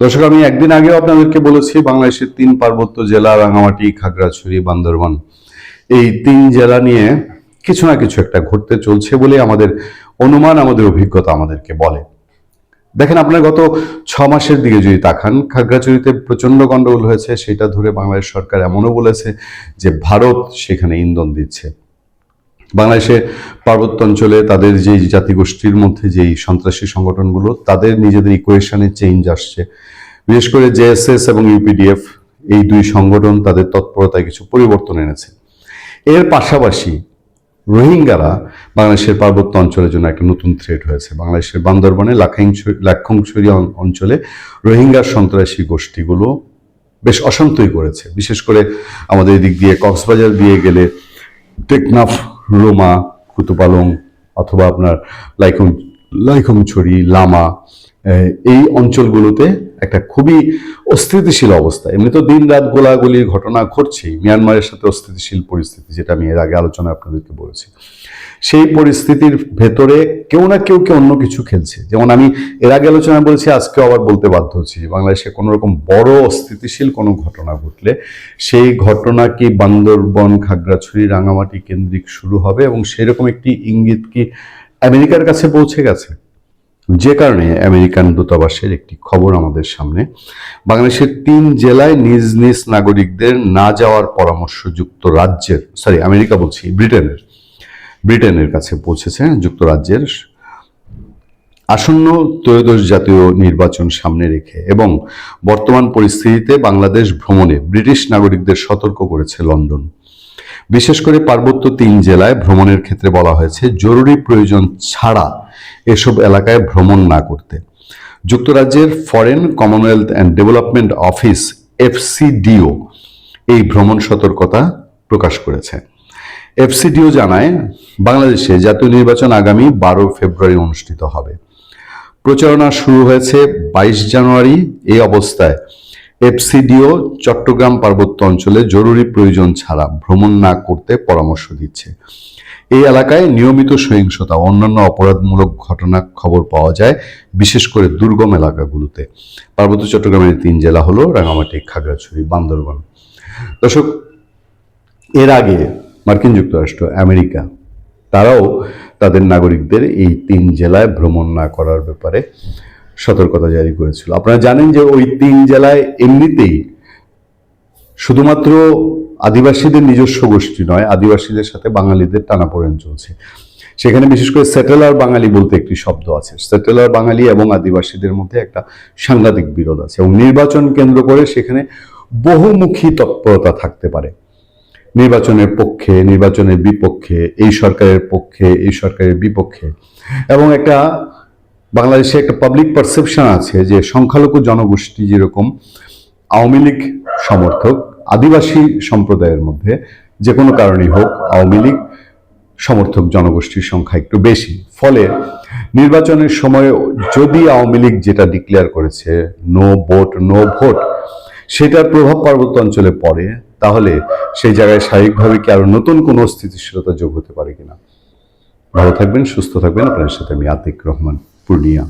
দর্শক, আমি একদিন আগেও আপনাদেরকে বলেছি বাংলাদেশের 3 পার্বত্য জেলা রাঙামাটি, খাগড়াছড়ি, বান্দরবান, এই 3 জেলা নিয়ে কিছু না কিছু একটা ঘটতে চলছে বলে আমাদের অনুমান, আমাদের অভিজ্ঞতা আমাদেরকে বলে। দেখেন, আপনার গত 6 মাসের দিকে যদি তাকান, খাগড়াছড়িতে প্রচন্ড গন্ডগোল হয়েছে। সেটা ধরে বাংলাদেশ সরকার এমনও বলেছে যে ভারত সেখানে ইন্ধন দিচ্ছে। বাংলাদেশের পার্বত্য অঞ্চলে তাদের যেই জাতিগোষ্ঠীর মধ্যে যেই সন্ত্রাসী সংগঠনগুলো, তাদের নিজেদের ইকুয়েশনে চেঞ্জ আসছে। বিশেষ করে জেএসএস এবং ইউপিডিএফ, এই 2 সংগঠন তাদের তৎপরতায় কিছু পরিবর্তন এনেছে। এর পাশাপাশি রোহিঙ্গারা বাংলাদেশের পার্বত্য অঞ্চলের জন্য একটা নতুন থ্রেট হয়েছে। বাংলাদেশের বান্দরবানে লাক্ষাংছড়ি অঞ্চলে রোহিঙ্গা সন্ত্রাসী গোষ্ঠীগুলো বেশ অশান্তই করেছে। বিশেষ করে আমাদের এদিক দিয়ে কক্সবাজার দিয়ে গেলে টেকনাফ, রোমা, কুতুপালং অথবা আপনার লাইখংছড়ি, লামা, এই অঞ্চলগুলোতে একটা খুবই অস্থিতিশীল অবস্থা। এমনি তো দিন রাত গোলাগুলির ঘটনা ঘটছেই। মিয়ানমারের সাথে অস্থিতিশীল পরিস্থিতি, যেটা আমি এর আগে আলোচনায় আপনাদেরকে বলেছি। সেই পরিস্থিতির ভেতরে কেউ না কেউ অন্য কিছু খেলছে। যেমন আমি এর আগে আলোচনায় বলেছি, আজকেও আবার বলতে বাধ্য হচ্ছি যে বাংলাদেশে কোনো রকম বড় অস্থিতিশীল কোনো ঘটনা ঘটলে সেই ঘটনা কি বান্দরবন, খাগড়াছড়ি, রাঙামাটি কেন্দ্রিক শুরু হবে, এবং সেরকম একটি ইঙ্গিত কি আমেরিকার কাছে পৌঁছে গেছে। যে কারণে আমেরিকান দূতাবাসের একটি খবর আমাদের সামনে, বাংলাদেশের 3 জেলায় নিজ নিজ নাগরিকদের না যাওয়ার পরামর্শ যুক্তরাজ্যের, আমেরিকা বলছি, ব্রিটেনের কাছে পৌঁছেছে। যুক্তরাজ্যের আসন্ন ত্রয়োদশ জাতীয় নির্বাচন সামনে রেখে এবং বর্তমান পরিস্থিতিতে বাংলাদেশ ভ্রমণে ব্রিটিশ নাগরিকদের সতর্ক করেছে লন্ডন। বিশেষ করে পার্বত্য 3 জেলায় ভ্রমণের ক্ষেত্রে বলা হয়েছে জরুরি প্রয়োজন ছাড়া এসব এলাকায় ভ্রমণ না করতে। যুক্তরাজ্যের foreign, Commonwealth and development office FCDO এই ভ্রমণ সতর্কতা প্রকাশ করেছে। এফসিডিও জানায়, বাংলাদেশে জাতীয় নির্বাচন আগামী 12 ফেব্রুয়ারি অনুষ্ঠিত হবে। প্রচারণা শুরু হয়েছে 22 জানুয়ারি। এই অবস্থায় এফসিডিও চট্টগ্রাম পার্বত্য অঞ্চলে জরুরি প্রয়োজন ছাড়া ভ্রমণ না করতে পরামর্শ দিচ্ছে। এই এলাকায় নিয়মিত সহিংসতা, অন্যান্য অপরাধমূলক ঘটনা খবর পাওয়া যায়, বিশেষ করে দুর্গম এলাকাগুলোতে। পার্বত্য চট্টগ্রামের 3 জেলা হলো রাঙামাটি, খাগড়াছড়ি, বান্দরবান। দর্শক, এর আগে মার্কিন যুক্তরাষ্ট্র, আমেরিকা, তারাও তাদের নাগরিকদের এই 3 জেলায় ভ্রমণ না করার ব্যাপারে সতর্কতা জারি করেছিল। আপনারা জানেন যে ওই 3 জেলায় এমনিতেই শুধুমাত্র আদিবাসীদের নিজস্ব গোষ্ঠী নয়, আদিবাসীদের সাথে বাঙালিদের টানাপোড়েন চলছে। সেখানে বিশেষ করে সেটেলার বাঙালি বলতে একটি শব্দ আছে। সেটেলার বাঙালি এবং আদিবাসীদের মধ্যে একটা সাংঘাতিক বিরোধ আছে, এবং নির্বাচন কেন্দ্র করে সেখানে বহুমুখী তৎপরতা থাকতে পারে। নির্বাচনের পক্ষে, নির্বাচনের বিপক্ষে, এই সরকারের পক্ষে, এই সরকারের বিপক্ষে। এবং একটা বাংলাদেশে একটা পাবলিক পারসেপশন আছে যে সংখ্যালঘু জনগোষ্ঠী যেরকম আওয়ামী লীগ সমর্থক, আদিবাসী সম্প্রদায়ের মধ্যে যে কোনো কারণেই হোক আওয়ামী লীগ সমর্থক জনগোষ্ঠীর সংখ্যা একটু বেশি। ফলে নির্বাচনের সময় যদি আওয়ামী লীগ যেটা ডিক্লেয়ার করেছে নো ভোট, সেটার প্রভাব পার্বত্য অঞ্চলে পড়ে, তাহলে সেই জায়গায় স্বাভাবিকভাবে কি আরো নতুন কোনো স্থিতিশীলতা যোগ হতে পারে কিনা। ভালো থাকবেন, সুস্থ থাকবেন। আপনার সাথে আমি আতিক রহমান, পূর্ণিয়া।